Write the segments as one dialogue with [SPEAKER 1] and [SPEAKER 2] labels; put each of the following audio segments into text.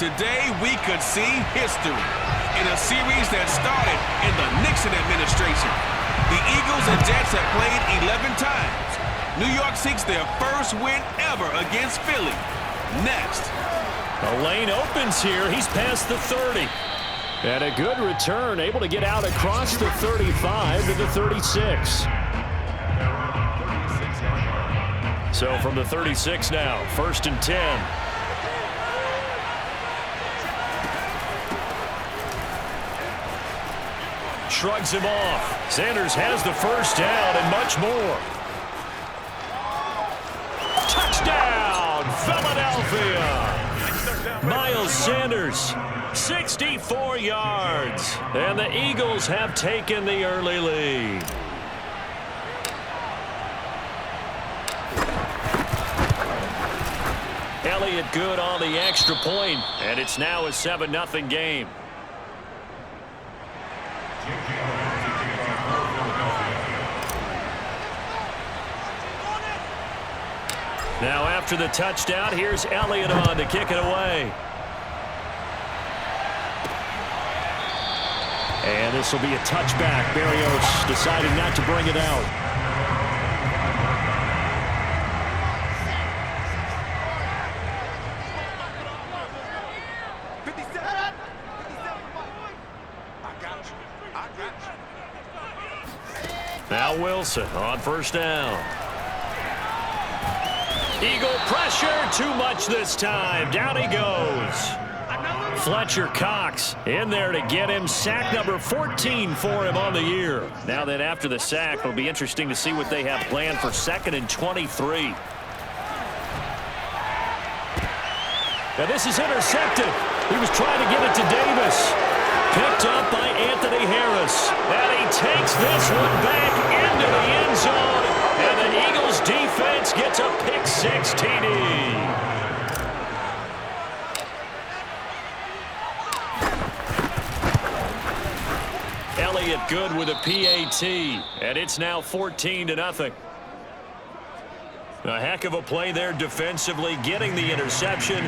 [SPEAKER 1] Today, we could see history in a series that started in the Nixon administration. The Eagles and Jets have played 11 times. New York seeks their first win ever against Philly. Next.
[SPEAKER 2] The lane opens here. He's past the 30. And a good return, able to get out across the 35 to the 36. So from the 36 now, 1st and 10. Shrugs him off. Sanders has the first down and much more. Touchdown, Philadelphia! Miles Sanders, 64 yards. And the Eagles have taken the early lead. Elliott good on the extra point, and it's now a 7-0 game. Now after the touchdown, here's Elliott on to kick it away. And this will be a touchback. Barrios deciding not to bring it out. Now Wilson on first down. Eagle pressure, too much this time. Down he goes. Fletcher Cox in there to get him. Sack number 14 for him on the year. Now then after the sack, it'll be interesting to see what they have planned for 2nd and 23. Now this is intercepted. He was trying to get it to Davis. Picked up by Anthony Harris. And he takes this one back into the end zone. And the Eagles defense gets a pick-6 TD. Elliott good with a PAT. And it's now 14-0. A heck of a play there defensively, getting the interception,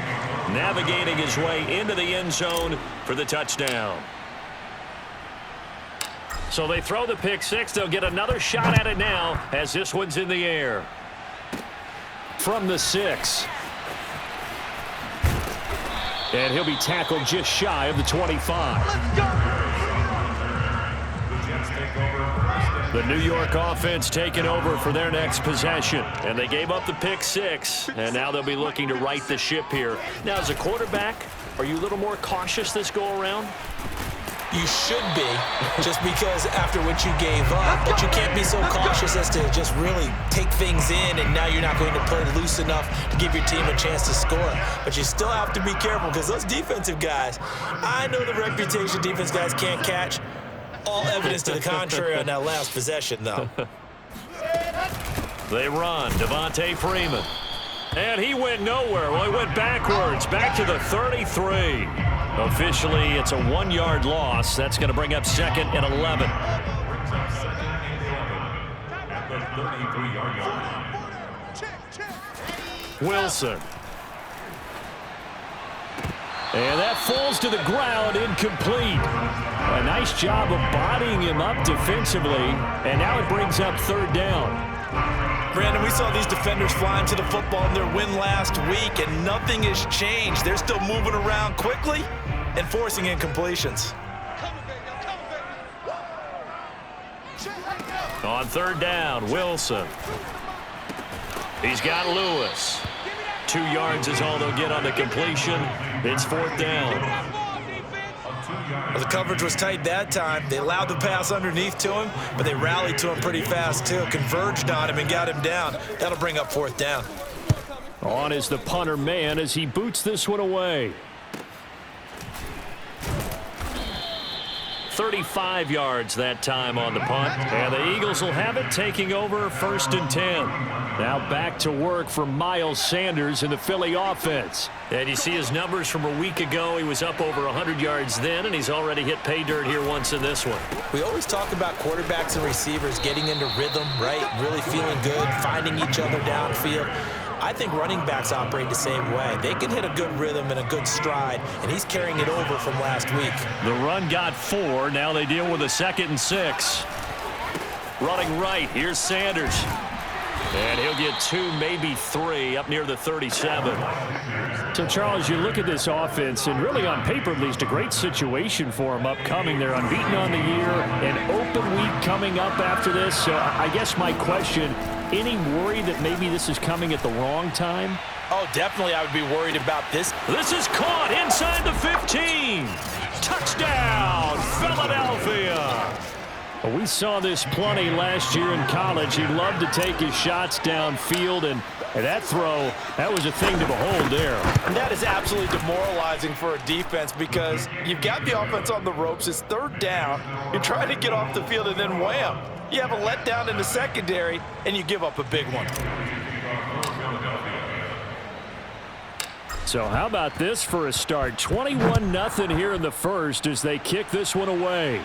[SPEAKER 2] navigating his way into the end zone for the touchdown. So they throw the pick-6. They'll get another shot at it now as this one's in the air. From the 6. And he'll be tackled just shy of the 25.
[SPEAKER 3] Let's go!
[SPEAKER 2] The New York offense taking over for their next possession. And they gave up the pick-6, and now they'll be looking to right the ship here. Now, as a quarterback, are you a little more cautious this go-around?
[SPEAKER 4] You should be, just because after what you gave up, but you can't be so cautious as to just really take things in, and now you're not going to play loose enough to give your team a chance to score. But you still have to be careful because those defensive guys, I know the reputation defense guys can't catch. All evidence to the contrary on that last possession, though.
[SPEAKER 2] They run. Devontae Freeman. And he went nowhere. Well, he went backwards, back to the 33. Officially, it's a 1-yard loss. That's going to bring up 2nd and 11. Wilson. And that falls to the ground, incomplete. A nice job of bodying him up defensively, and now it brings up 3rd down.
[SPEAKER 4] Brandon, we saw these defenders flying to the football in their win last week, and nothing has changed. They're still moving around quickly and forcing incompletions.
[SPEAKER 2] On 3rd down, Wilson. He's got Lewis. 2 yards is all they'll get on the completion. It's 4th down.
[SPEAKER 4] Well, the coverage was tight that time. They allowed the pass underneath to him, but they rallied to him pretty fast, too. Converged on him and got him down. That'll bring up 4th down.
[SPEAKER 2] On is the punter man as he boots this one away. 35 yards that time on the punt. And the Eagles will have it, taking over 1st and 10. Now back to work for Miles Sanders in the Philly offense. And you see his numbers from a week ago. He was up over 100 yards then, and he's already hit pay dirt here once in this one.
[SPEAKER 4] We always talk about quarterbacks and receivers getting into rhythm, right? Really feeling good, finding each other downfield. I think running backs operate the same way. They can hit a good rhythm and a good stride, and he's carrying it over from last week.
[SPEAKER 2] The run got 4. Now they deal with a 2nd and 6. Running right, here's Sanders. And he'll get 2, maybe 3, up near the 37. So, Charles, you look at this offense, and really on paper, at least, a great situation for them upcoming. They're unbeaten on the year, an open week coming up after this. So I guess my question, any worry that maybe this is coming at the wrong time?
[SPEAKER 4] Oh, definitely I would be worried about this.
[SPEAKER 2] This is caught inside the 15. Touchdown, Philadelphia. We saw this plenty last year in college. He loved to take his shots downfield, and that throw, that was a thing to behold there.
[SPEAKER 3] And that is absolutely demoralizing for a defense because you've got the offense on the ropes. It's 3rd down. You're trying to get off the field, and then wham, you have a letdown in the secondary, and you give up a big one.
[SPEAKER 2] So how about this for a start? 21-0 here in the first as they kick this one away.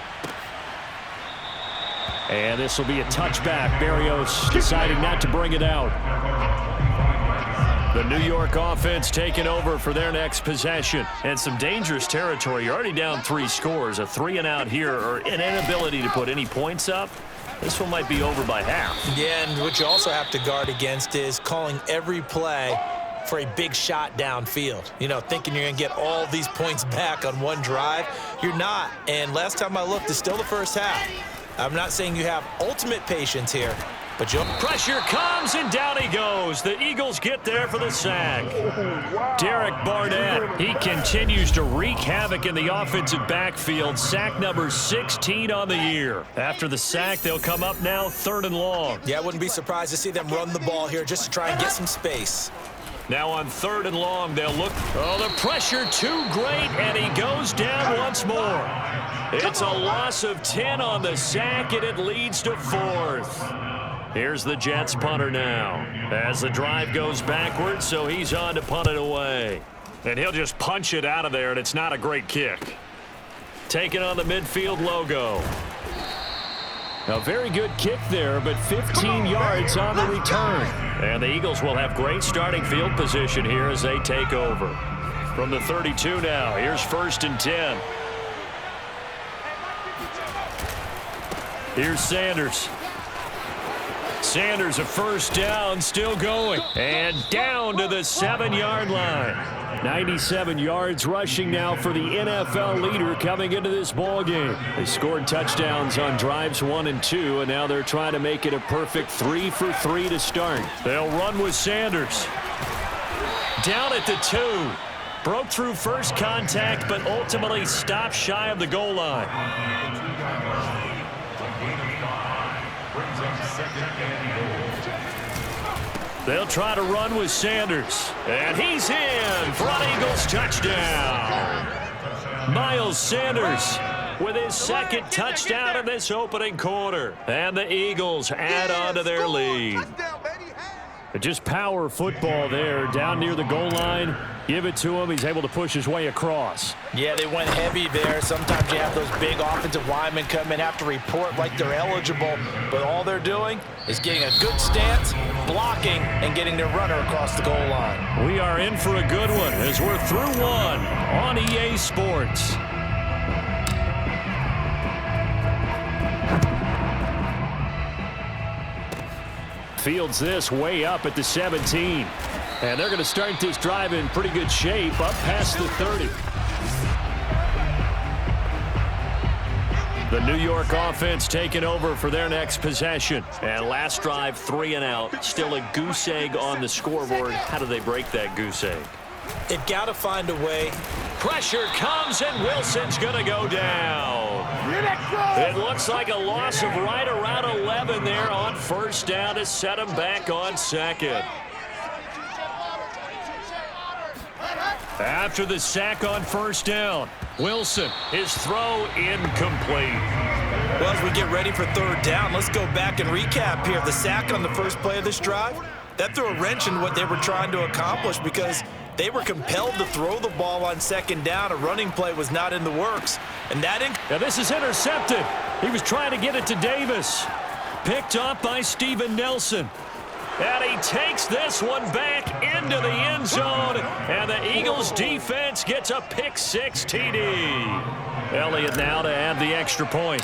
[SPEAKER 2] And this will be a touchback. Berrios deciding not to bring it out. The New York offense taking over for their next possession. And some dangerous territory. You're already down 3 scores. A 3-and-out here, or an inability to put any points up. This one might be over by half.
[SPEAKER 4] Yeah, and what you also have to guard against is calling every play for a big shot downfield. You know, thinking you're going to get all these points back on one drive. You're not. And last time I looked, it's still the first half. I'm not saying you have ultimate patience here, but you'll...
[SPEAKER 2] Pressure comes, and down he goes. The Eagles get there for the sack. Derek Barnett, he continues to wreak havoc in the offensive backfield. Sack number 16 on the year. After the sack, they'll come up now 3rd and long.
[SPEAKER 4] Yeah, I wouldn't be surprised to see them run the ball here just to try and get some space.
[SPEAKER 2] Now on 3rd and long, they'll look. Oh, the pressure too great, and he goes down once more. It's a loss of 10 on the sack, and it leads to 4th. Here's the Jets punter now as the drive goes backwards, so he's on to punt it away. And he'll just punch it out of there, and it's not a great kick. Taking on the midfield logo. A very good kick there, but 15 yards on the return. And the Eagles will have great starting field position here as they take over. From the 32 now, here's 1st and 10. Here's Sanders. Sanders, a 1st down, still going. And down to the 7-yard line. 97 yards rushing now for the NFL leader coming into this ballgame. They scored touchdowns on drives 1 and 2, and now they're trying to make it a perfect 3 for 3 to start. They'll run with Sanders. Down at the 2. Broke through first contact, but ultimately stopped shy of the goal line. They'll try to run with Sanders. And he's in for an Eagles touchdown. Miles Sanders with his 2nd touchdown in this opening quarter. And the Eagles add on to their lead. Just power football there down near the goal line. Give it to him. He's able to push his way across.
[SPEAKER 3] Yeah, they went heavy there. Sometimes you have those big offensive linemen come in, have to report like they're eligible, but all they're doing is getting a good stance, blocking, and getting their runner across the goal line.
[SPEAKER 2] We are in for a good one as we're through one on EA Sports. Fields this way up at the 17. And they're going to start this drive in pretty good shape up past the 30. The New York offense taking over for their next possession. And last drive, 3-and-out. Still a goose egg on the scoreboard. How do they break that goose egg?
[SPEAKER 4] They've got to find a way.
[SPEAKER 2] Pressure comes, and Wilson's going to go down. It looks like a loss of right around 11 there on 1st down to set him back on 2nd. After the sack on 1st down, Wilson, his throw incomplete.
[SPEAKER 4] Well, as we get ready for 3rd down, let's go back and recap here. The sack on the first play of this drive, that threw a wrench in what they were trying to accomplish because they were compelled to throw the ball on 2nd down. A running play was not in the works. And that...
[SPEAKER 2] Now this is intercepted. He was trying to get it to Davis. Picked off by Steven Nelson. And he takes this one back into the end zone. And the Eagles defense gets a pick-6 TD. Elliott now to add the extra point.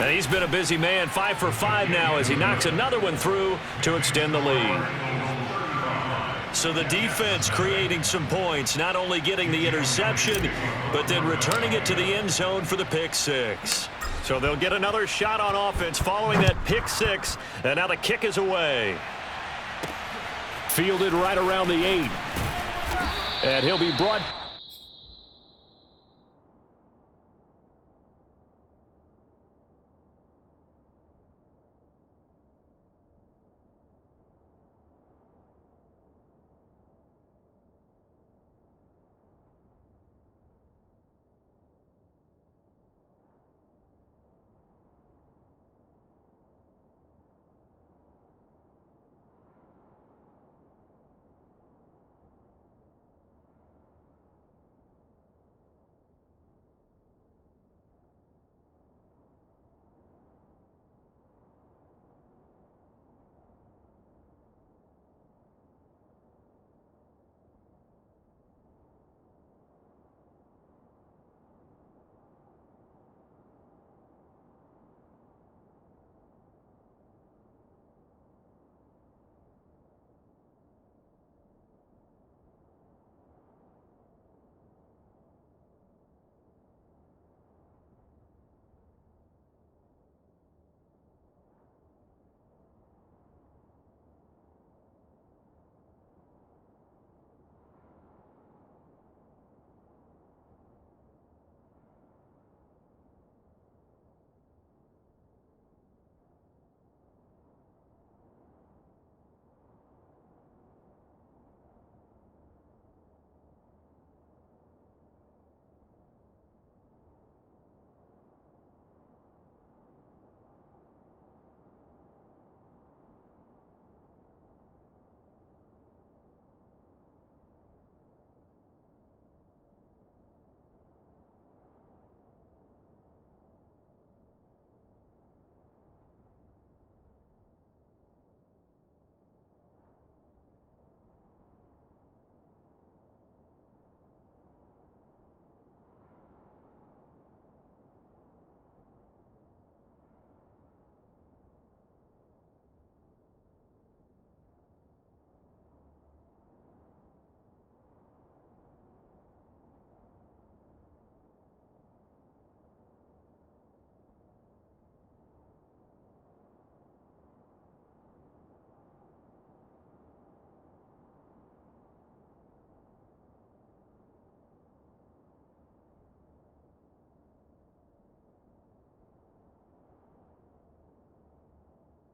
[SPEAKER 2] And he's been a busy man, 5 for 5 now as he knocks another one through to extend the lead. So the defense creating some points, not only getting the interception, but then returning it to the end zone for the pick-6. So they'll get another shot on offense following that pick-6, and now the kick is away. Fielded right around the 8. And he'll be brought...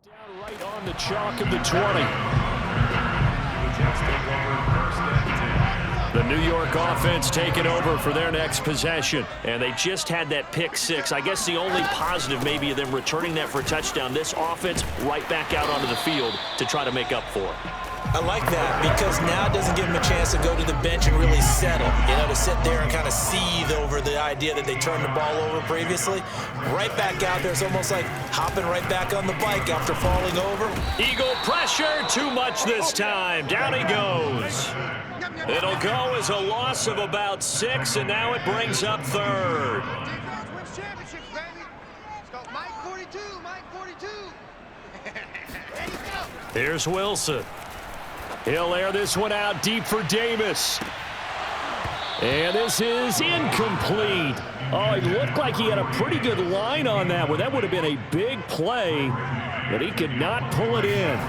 [SPEAKER 2] Down right on the chalk of the 20. The New York offense taking over for their next possession. And they just had that pick-6. I guess the only positive maybe of them returning that for a touchdown. This offense right back out onto the field to try to make up for it.
[SPEAKER 4] I like that because now it doesn't give them a chance to go to the bench and really settle, to sit there and kind of seethe over the idea that they turned the ball over previously. Right back out there, it's almost like hopping right back on the bike after falling over.
[SPEAKER 2] Eagle pressure, too much this time. Down he goes. It'll go as a loss of about 6, and now it brings up third. Here's Wilson. He'll air this one out deep for Davis. And this is incomplete. Oh, it looked like he had a pretty good line on that one. That would have been a big play, but he could not pull it in.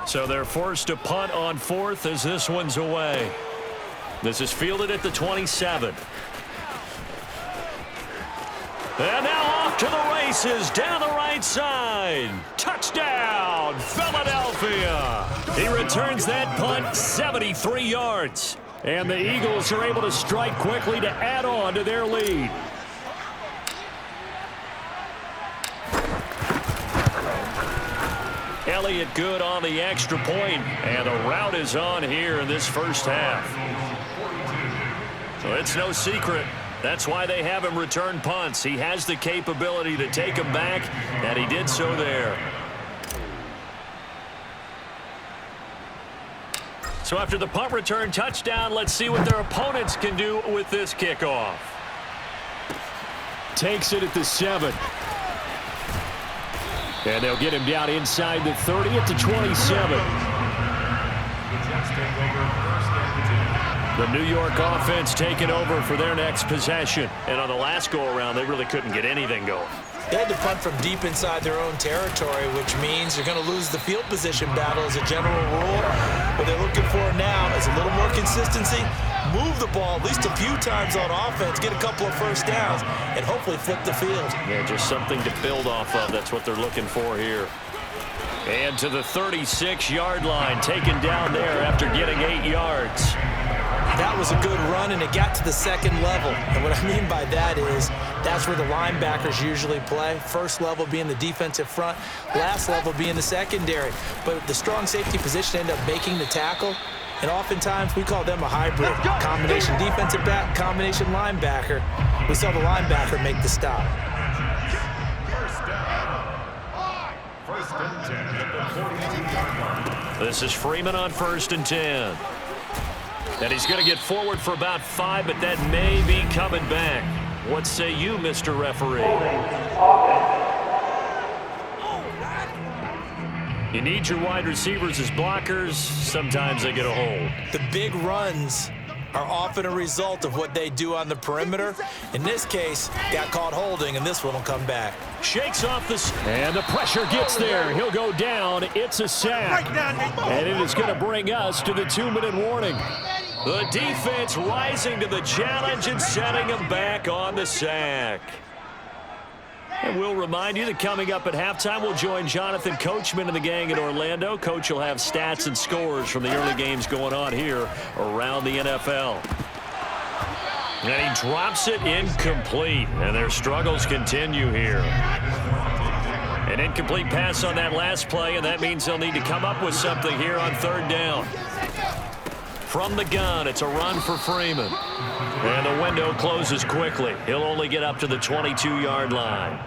[SPEAKER 2] So they're forced to punt on 4th as this one's away. This is fielded at the 27. And now off to the races down the right side. Touchdown, Philadelphia. He returns that punt 73 yards. And the Eagles are able to strike quickly to add on to their lead. Elliott good on the extra point, and the route is on here in this first half. So it's no secret. That's why they have him return punts. He has the capability to take them back, and he did so there. So after the punt return touchdown, let's see what their opponents can do with this kickoff. Takes it at the 7. And they'll get him down inside the 30 at the 27. The New York offense taking over for their next possession. And on the last go-around, they really couldn't get anything going.
[SPEAKER 4] They had to punt from deep inside their own territory, which means you're going to lose the field position battle as a general rule. What they're looking for now is a little more consistency, move the ball at least a few times on offense, get a couple of first downs, and hopefully flip the field.
[SPEAKER 2] Yeah, just something to build off of. That's what they're looking for here. And to the 36-yard line, taken down there after getting 8 yards.
[SPEAKER 4] That was a good run, and it got to the second level. And what I mean by that is that's where the linebackers usually play. First level being the defensive front, last level being the secondary. But the strong safety position ended up making the tackle, and oftentimes we call them a hybrid. Combination defensive back, combination linebacker. We saw the linebacker make the stop.
[SPEAKER 2] This is Freeman on 1st and 10. And he's going to get forward for about 5, but that may be coming back. What say you, Mr. Referee? You need your wide receivers as blockers. Sometimes they get a hold.
[SPEAKER 4] The big runs are often a result of what they do on the perimeter. In this case, got caught holding, and this one will come back.
[SPEAKER 2] Shakes off and the pressure gets there. He'll go down. It's a sack. And it is going to bring us to the 2-minute warning. The defense rising to the challenge and setting them back on the sack. And we'll remind you that coming up at halftime, we'll join Jonathan Coachman and the gang in Orlando. Coach will have stats and scores from the early games going on here around the NFL. And he drops it incomplete, and their struggles continue here. An incomplete pass on that last play, and that means they'll need to come up with something here on 3rd down. From the gun, it's a run for Freeman. And the window closes quickly. He'll only get up to the 22-yard line.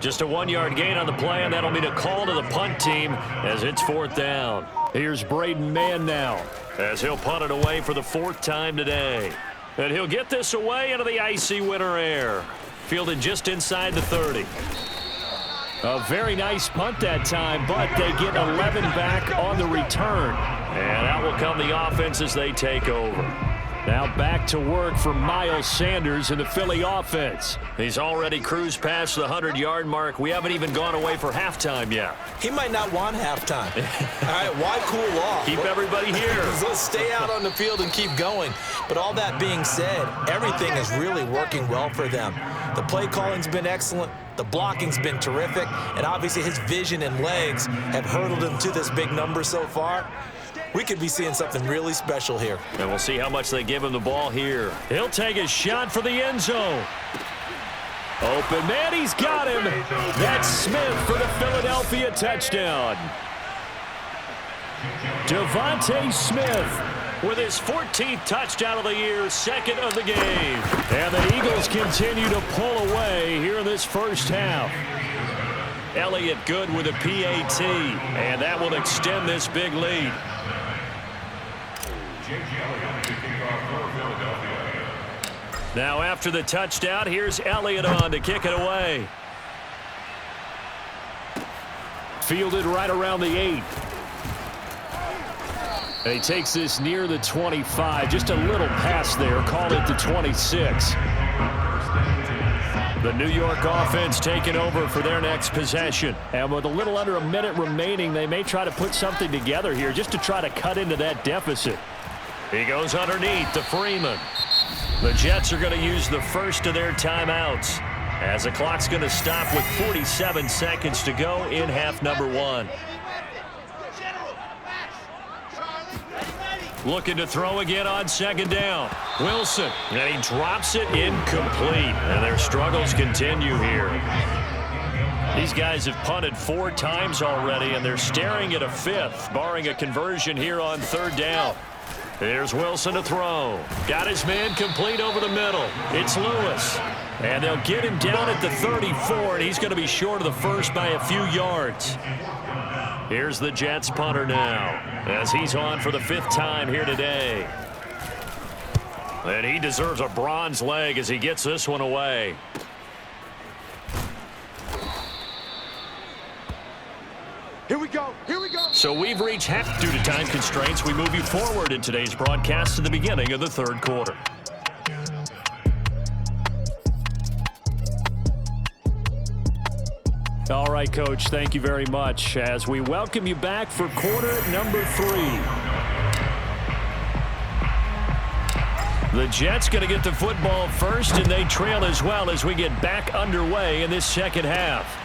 [SPEAKER 2] Just a 1-yard gain on the play, and that'll mean a call to the punt team as it's 4th down. Here's Braden Mann now as he'll punt it away for the 4th time today. And he'll get this away into the icy winter air. Fielded just inside the 30. A very nice punt that time, but they get 11 back on the return. And out will come the offense as they take over. Now back to work for Miles Sanders in the Philly offense. He's already cruised past the 100-yard mark. We haven't even gone away for halftime yet.
[SPEAKER 4] He might not want halftime. All right, why cool off?
[SPEAKER 2] Keep everybody here.
[SPEAKER 4] Let's stay out on the field and keep going. But all that being said, everything is really working well for them. The play calling's been excellent. The blocking's been terrific. And obviously his vision and legs have hurdled him to this big number so far. We could be seeing something really special here.
[SPEAKER 2] And we'll see how much they give him the ball here. He'll take a shot for the end zone. Open man, he's got him. That's Smith for the Philadelphia touchdown. Devontae Smith with his 14th touchdown of the year, 2nd of the game. And the Eagles continue to pull away here in this first half. Elliott good with a PAT, and that will extend this big lead. Now after the touchdown, here's Elliott on to kick it away. Fielded right around the 8. And he takes this near the 25. Just a little pass there. Call it the 26. The New York offense taking over for their next possession. And with a little under a minute remaining, they may try to put something together here just to try to cut into that deficit. He goes underneath to Freeman. The Jets are going to use the first of their timeouts as the clock's going to stop with 47 seconds to go in half number 1. Looking to throw again on 2nd down. Wilson, and he drops it incomplete. And their struggles continue here. These guys have punted 4 times already, and they're staring at a 5th, barring a conversion here on 3rd down. Here's Wilson to throw. Got his man complete over the middle. It's Lewis. And they'll get him down at the 34, and he's going to be short of the first by a few yards. Here's the Jets punter now, as he's on for the 5th time here today. And he deserves a bronze leg as he gets this one away.
[SPEAKER 5] Here we go. Here we go.
[SPEAKER 2] So we've reached half. Due to time constraints, we move you forward in today's broadcast to the beginning of the 3rd quarter. All right, Coach, thank you very much as we welcome you back for quarter number 3. The Jets going to get the football first, and they trail as well as we get back underway in this second half.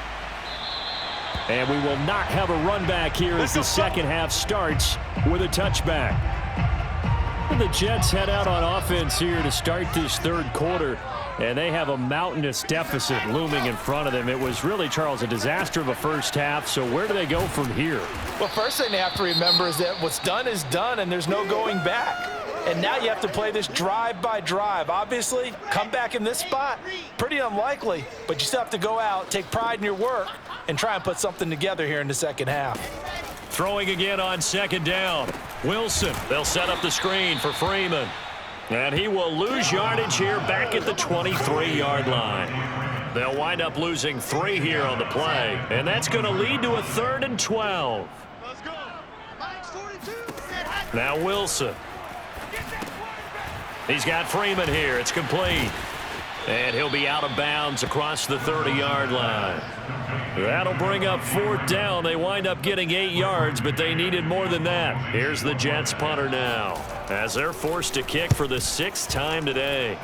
[SPEAKER 2] And we will not have a run back here as the second half starts with a touchback. And the Jets head out on offense here to start this 3rd quarter. And they have a mountainous deficit looming in front of them. It was really, Charles, a disaster of a first half. So where do they go from here?
[SPEAKER 3] Well, first thing they have to remember is that what's done is done, and there's no going back. And now you have to play this drive by drive. Obviously, come back in this spot, pretty unlikely. But you still have to go out, take pride in your work, and try and put something together here in the second half.
[SPEAKER 2] Throwing again on 2nd down. Wilson, they'll set up the screen for Freeman. And he will lose yardage here back at the 23-yard line. They'll wind up losing 3 here on the play. And that's going to lead to a 3rd and 12.
[SPEAKER 5] Let's go.
[SPEAKER 2] Now Wilson. He's got Freeman here. It's complete. And he'll be out of bounds across the 30-yard line. That'll bring up 4th down. They wind up getting 8 yards, but they needed more than that. Here's the Jets punter now, as they're forced to kick for the 6th time today.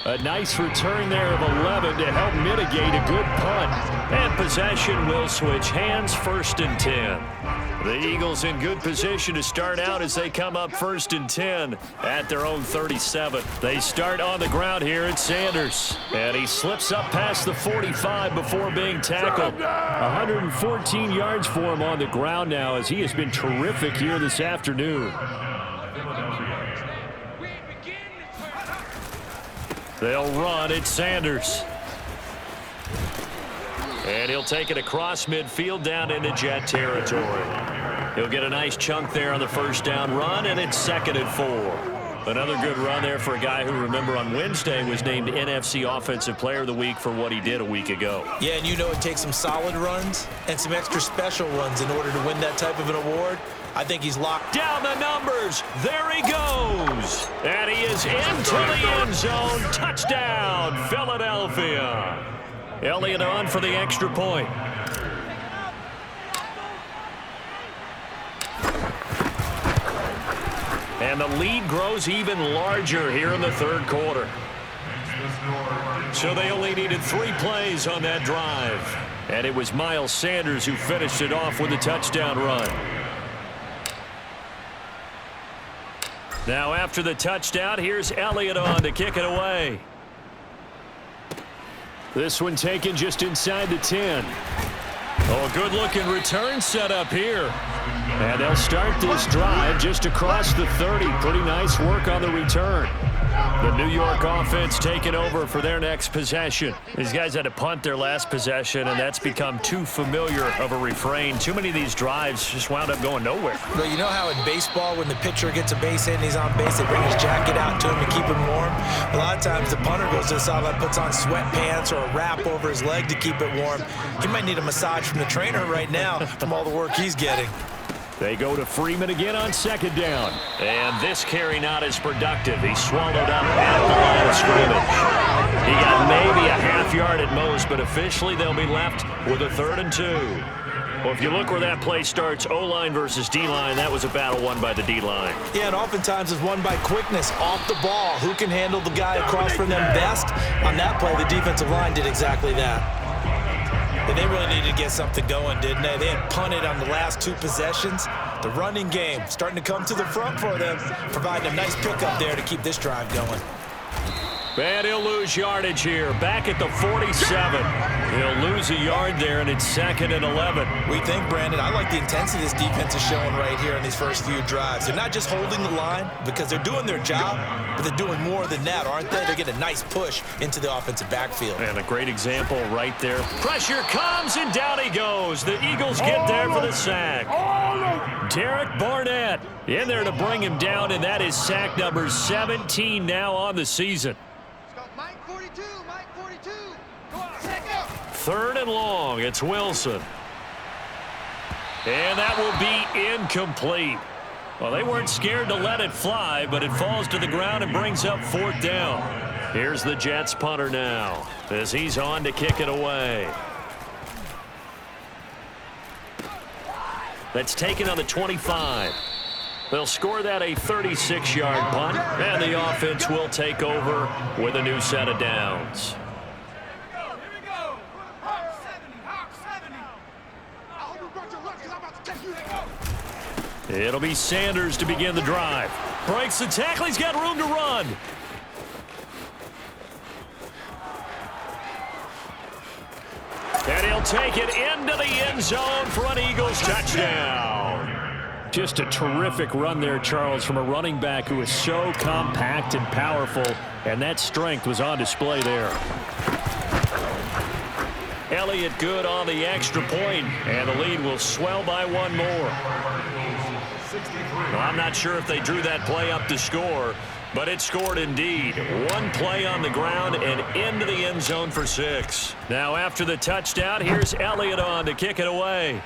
[SPEAKER 2] A nice return there of 11 to help mitigate a good punt. And possession will switch hands, 1st and 10. The Eagles in good position to start out as they come up 1st and 10 at their own 37. They start on the ground here at Sanders. And he slips up past the 45 before being tackled. 114 yards for him on the ground now as he has been terrific here this afternoon. They'll run at Sanders. And he'll take it across midfield down into Jet territory. He'll get a nice chunk there on the 1st down run, and it's 2nd and 4. Another good run there for a guy who, remember, on Wednesday was named NFC Offensive Player of the Week for what he did a week ago.
[SPEAKER 4] Yeah, and you know it takes some solid runs and some extra special runs in order to win that type of an award. I think he's locked
[SPEAKER 2] down the numbers. There he goes. And he is into the end zone. Touchdown, Philadelphia. Elliott on for the extra point. And the lead grows even larger here in the 3rd quarter. So they only needed 3 plays on that drive. And it was Miles Sanders who finished it off with a touchdown run. Now after the touchdown, here's Elliott on to kick it away. This one taken just inside the 10. Oh, good-looking return set up here. And they'll start this drive just across the 30. Pretty nice work on the return. The New York offense taking over for their next possession. These guys had to punt their last possession, and that's become too familiar of a refrain. Too many of these drives just wound up going nowhere.
[SPEAKER 4] Well, you know how in baseball, when the pitcher gets a base hit and he's on base, they bring his jacket out to him to keep him warm? A lot of times the punter goes to the sideline, puts on sweatpants or a wrap over his leg to keep it warm. He might need a massage from the trainer right now from all the work he's getting.
[SPEAKER 2] They go to Freeman again on 2nd down. And this carry not as productive. He swallowed up at the line of scrimmage. He got maybe a half yard at most, but officially they'll be left with a 3rd and 2. Well, if you look where that play starts, O-line versus D-line, that was a battle won by the D-line.
[SPEAKER 4] Yeah, and oftentimes it's won by quickness, off the ball. Who can handle the guy across from them best? On that play, the defensive line did exactly that. And they really needed to get something going, didn't they? They had punted on the last 2 possessions. The running game starting to come to the front for them, providing a nice pickup there to keep this drive going.
[SPEAKER 2] And he'll lose yardage here. Back at the 47. He'll lose a yard there, and it's 2nd and 11.
[SPEAKER 4] We think, Brandon, I like the intensity this defense is showing right here in these first few drives. They're not just holding the line because they're doing their job, but they're doing more than that, aren't they? They're getting a nice push into the offensive backfield.
[SPEAKER 2] And a great example right there. Pressure comes, and down he goes. The Eagles get there for the sack. Derek Barnett in there to bring him down, and that is sack number 17 now on the season.
[SPEAKER 5] Mike 42, Mike 42.
[SPEAKER 2] 3rd and long. It's Wilson. And that will be incomplete. Well, they weren't scared to let it fly, but it falls to the ground and brings up 4th down. Here's the Jets punter now as he's on to kick it away. That's taken on the 25. They'll score that a 36-yard punt, and the offense will take over with a new set of downs. It'll be Sanders to begin the drive. Breaks the tackle. He's got room to run. And he'll take it into the end zone for an Eagles touchdown. Just a terrific run there, Charles, from a running back who is so compact and powerful, and that strength was on display there. Elliott good on the extra point, and the lead will swell by one more. Well, I'm not sure if they drew that play up to score, but it scored indeed. One play on the ground and into the end zone for 6. Now after the touchdown, here's Elliott on to kick it away.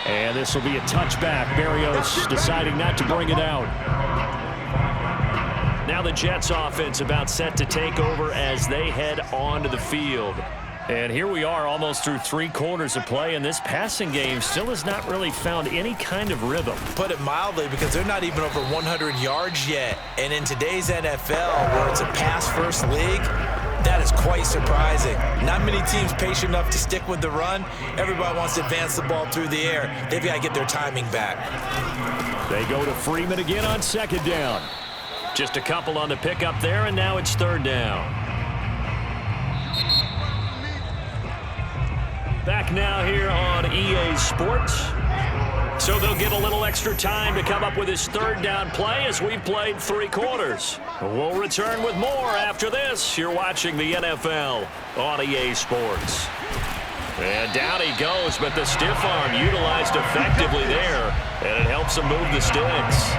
[SPEAKER 2] And this will be a touchback. Berrios deciding not to bring it out. Now the Jets offense about set to take over as they head onto the field. And here we are almost through 3 quarters of play, and this passing game still has not really found any kind of rhythm.
[SPEAKER 4] Put it mildly, because they're not even over 100 yards yet. And in today's NFL, where it's a pass-first league, that is quite surprising. Not many teams patient enough to stick with the run. Everybody wants to advance the ball through the air. They've got to get their timing back.
[SPEAKER 2] They go to Freeman again on 2nd down. Just a couple on the pickup there, and now it's 3rd down. Back now here on EA Sports. So they'll get a little extra time to come up with his 3rd down play as we've played 3 quarters. We'll return with more after this. You're watching the NFL on EA Sports. And down he goes, but the stiff arm utilized effectively there, and it helps him move the sticks.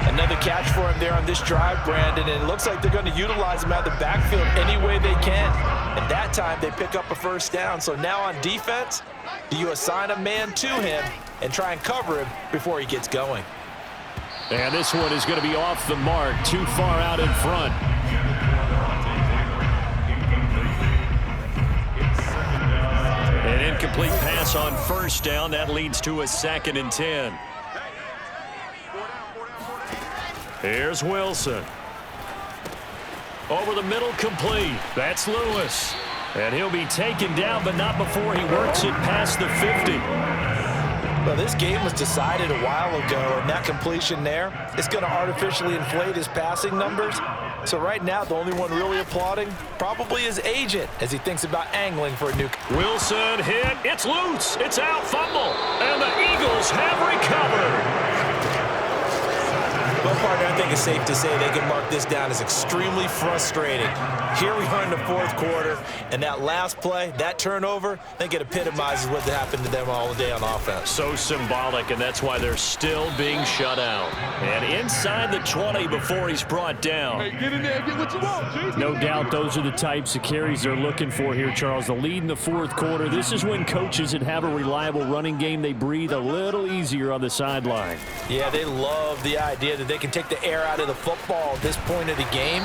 [SPEAKER 3] Another catch for him there on this drive, Brandon, and it looks like they're going to utilize him out of the backfield any way they can. And that time they pick up a 1st down. So now on defense, do you assign a man to him and try and cover him before he gets going?
[SPEAKER 2] And this one is going to be off the mark, too far out in front. An incomplete pass on 1st down. That leads to a 2nd and 10. Here's Wilson. Over the middle, complete. That's Lewis. And he'll be taken down, but not before he works it past the 50.
[SPEAKER 3] Well, this game was decided a while ago, and that completion there is going to artificially inflate his passing numbers. So right now, the only one really applauding probably his agent as he thinks about angling for a new...
[SPEAKER 2] Wilson hit. It's loose. It's out. Fumble. And the Eagles have recovered.
[SPEAKER 4] Well, partner, I think it's safe to say they can mark this down as extremely frustrating. Here we are in the 4th quarter, and that last play, that turnover, I think it epitomizes what happened to them all day on offense.
[SPEAKER 2] So symbolic, and that's why they're still being shut out. And inside the 20 before he's brought down.
[SPEAKER 5] Hey, get in there and get what you want, G.
[SPEAKER 2] No doubt those are the types of carries they're looking for here, Charles. The lead in the 4th quarter. This is when coaches that have a reliable running game, they breathe a little easier on the sideline.
[SPEAKER 3] Yeah, they love the idea that they can take the air out of the football at this point of the game.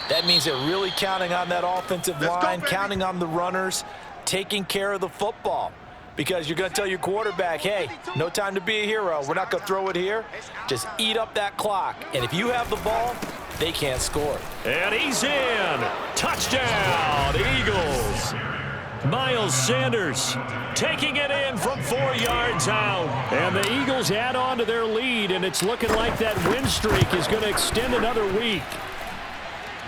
[SPEAKER 3] That means they're really counting on that offensive line, counting on the runners, taking care of the football. Because you're going to tell your quarterback, hey, no time to be a hero. We're not going to throw it here. Just eat up that clock. And if you have the ball, they can't score.
[SPEAKER 2] And he's in. Touchdown, Eagles. Miles Sanders taking it in from 4 yards out. And the Eagles Steelers add on to their lead, and it's looking like that win streak is going to extend another week.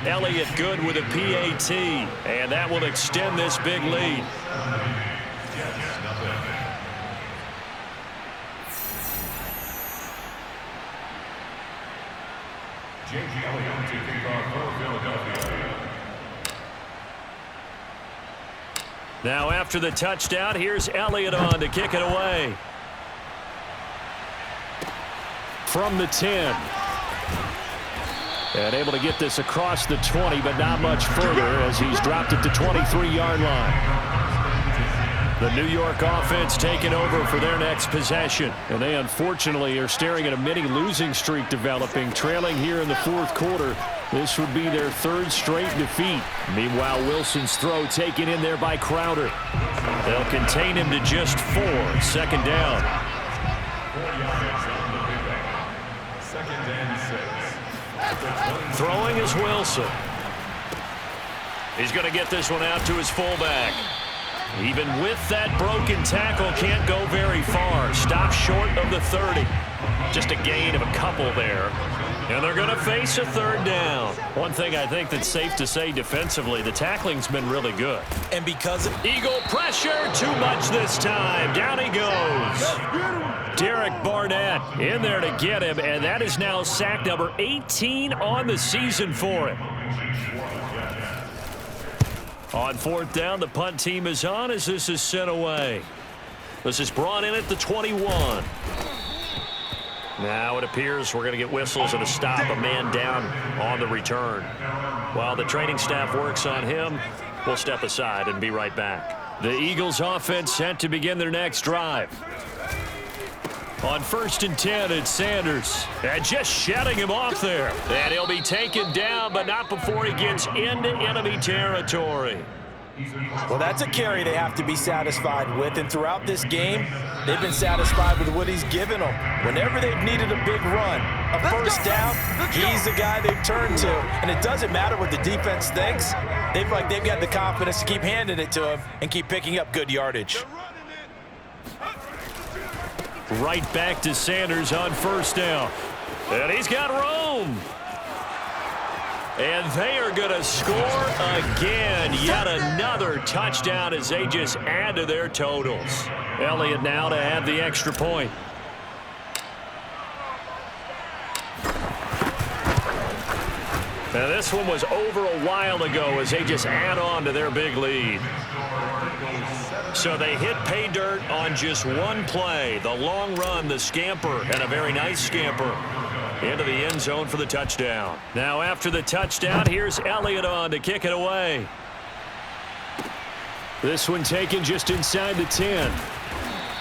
[SPEAKER 2] Elliott good with a PAT, and that will extend this big lead. Now after the touchdown, here's Elliott on to kick it away. From the 10. And able to get this across the 20, but not much further as he's dropped it to 23-yard line. The New York offense taking over for their next possession. And they unfortunately are staring at a mini losing streak developing, trailing here in the fourth quarter. This would be their third straight defeat. Meanwhile, Wilson's throw taken in there by Crowder. They'll contain him to just 4. Second down. Throwing is Wilson. He's going to get this one out to his fullback. Even with that broken tackle, can't go very far. Stops short of the 30. Just a gain of a couple there. And they're going to face a third down. One thing I think that's safe to say defensively, the tackling's been really good.
[SPEAKER 4] And because of
[SPEAKER 2] Eagle pressure, too much this time. Down he goes. Derek Barnett in there to get him, and that is now sack number 18 on the season for him. On fourth down, the punt team is on as this is sent away. This is brought in at the 21. Now it appears we're going to get whistles and a stop, a man down on the return. While the training staff works on him, we'll step aside and be right back. The Eagles offense set to begin their next drive. On 1st and 10, it's Sanders. And just shutting him off there. And he'll be taken down, but not before he gets into enemy territory.
[SPEAKER 3] Well, that's a carry they have to be satisfied with. And throughout this game, they've been satisfied with what he's given them. Whenever they've needed a big run, a first down, he's the guy they've turned to. And it doesn't matter what the defense thinks. They've got the confidence to keep handing it to him and keep picking up good yardage.
[SPEAKER 2] Right back to Sanders on first down. And he's got room. And they are going to score again. Yet another touchdown as they just add to their totals. Elliott now to add the extra point. Now this one was over a while ago as they just add on to their big lead. So they hit pay dirt on just one play. The long run, the scamper, and a very nice scamper into the end zone for the touchdown. Now after the touchdown, here's Elliott on to kick it away. This one taken just inside the 10.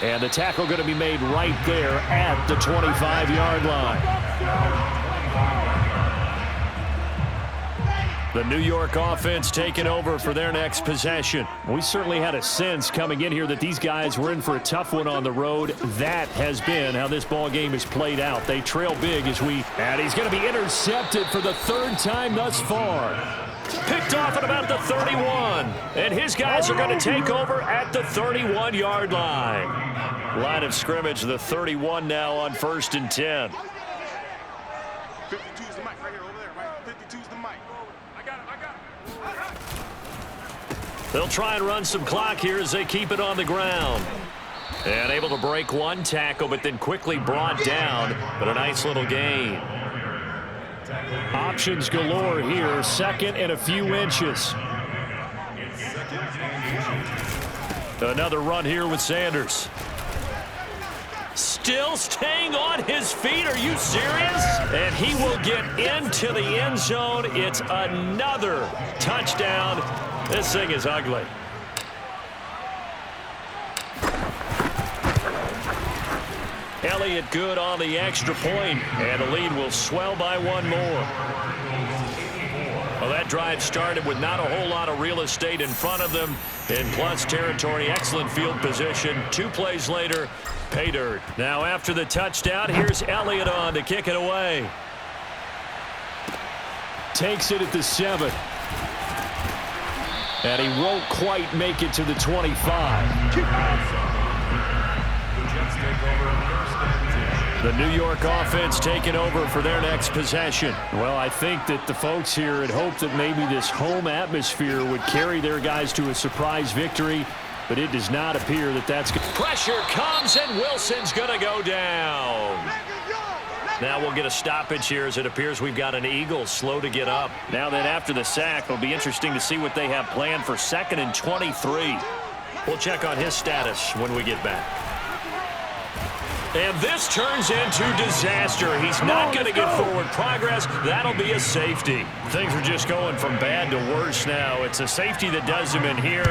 [SPEAKER 2] And the tackle going to be made right there at the 25-yard line. The New York offense taking over for their next possession. We certainly had a sense coming in here that these guys were in for a tough one on the road. That has been how this ball game has played out. They trail big and he's going to be intercepted for the third time thus far. Picked off at about the 31. And his guys are going to take over at the 31-yard line. Line of scrimmage, the 31 now on 1st and 10.
[SPEAKER 1] 52's the mic right here over there, right? 52's the mic.
[SPEAKER 2] They'll try and run some clock here as they keep it on the ground. And able to break one tackle, but then quickly brought down. But a nice little gain. Options galore here. Second and a few inches. Another run here with Sanders. Still staying on his feet. Are you serious? And he will get into the end zone. It's another touchdown. This thing is ugly. Elliott good on the extra point, and the lead will swell by one more. Well, that drive started with not a whole lot of real estate in front of them. In plus territory, excellent field position. 2 plays later, pay dirt. Now after the touchdown, here's Elliott on to kick it away. Takes it at the 7. And he won't quite make it to the 25. The New York offense taking over for their next possession. Well, I think that the folks here had hoped that maybe this home atmosphere would carry their guys to a surprise victory, but it does not appear that that's good. Pressure comes, and Wilson's going to go down. Now we'll get a stoppage here as it appears we've got an Eagle slow to get up. Now then, after the sack, it'll be interesting to see what they have planned for 2nd and 23. We'll check on his status when we get back. And this turns into disaster. He's not going to get forward progress. That'll be a safety. Things are just going from bad to worse now. It's a safety that does him in here,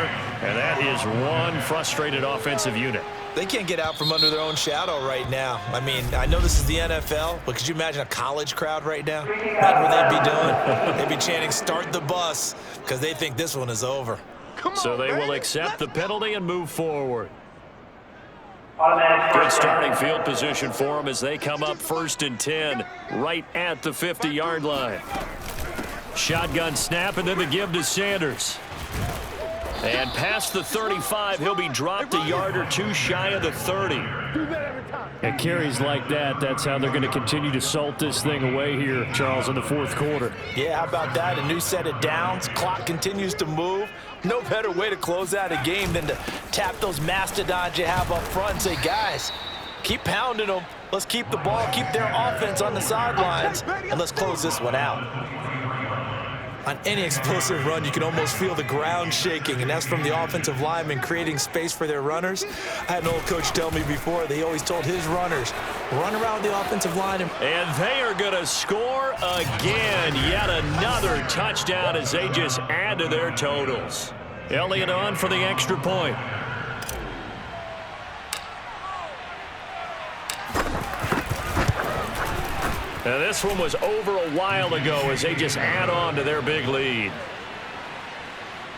[SPEAKER 2] and that is one frustrated offensive unit.
[SPEAKER 4] They can't get out from under their own shadow right now. I mean, I know this is the NFL, but could you imagine a college crowd right now? Imagine what they'd be doing. They'd be chanting, "Start the bus," because they think this one is over.
[SPEAKER 2] So they will accept the penalty and move forward. Good starting field position for them as they come up 1st and 10 right at the 50-yard line. Shotgun snap, and then the give to Sanders. And past the 35, he'll be dropped a yard or two shy of the 30. At carries like that, that's how they're going to continue to salt this thing away here, Charles, in the 4th quarter.
[SPEAKER 3] Yeah, how about that? A new set of downs. Clock continues to move. No better way to close out a game than to tap those mastodons you have up front and say, guys, keep pounding them. Let's keep the ball, keep their offense on the sidelines, and let's close this one out.
[SPEAKER 4] On any explosive run, you can almost feel the ground shaking, and that's from the offensive linemen creating space for their runners. I had an old coach tell me before, they always told his runners, run around the offensive line.
[SPEAKER 2] And they are going to score again. Yet another touchdown as they just add to their totals. Elliott on for the extra point. Now this one was over a while ago as they just add on to their big lead.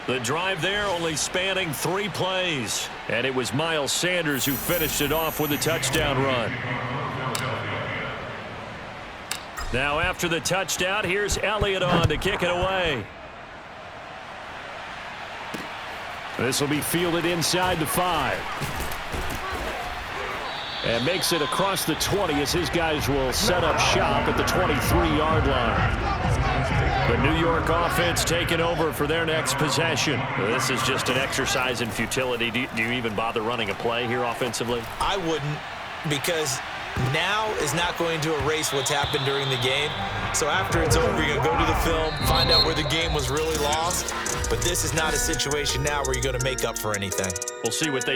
[SPEAKER 2] The drive there only spanning 3 plays. And it was Miles Sanders who finished it off with a touchdown run. Now after the touchdown, here's Elliott on to kick it away. This will be fielded inside the 5. And makes it across the 20 as his guys will set up shop at the 23-yard line. The New York offense taking over for their next possession. This is just an exercise in futility. Do you even bother running a play here offensively?
[SPEAKER 4] I wouldn't, because now is not going to erase what's happened during the game. So after it's over, you're going to go to the film, find out where the game was really lost. But this is not a situation now where you're going to make up for anything.
[SPEAKER 2] We'll see what they do.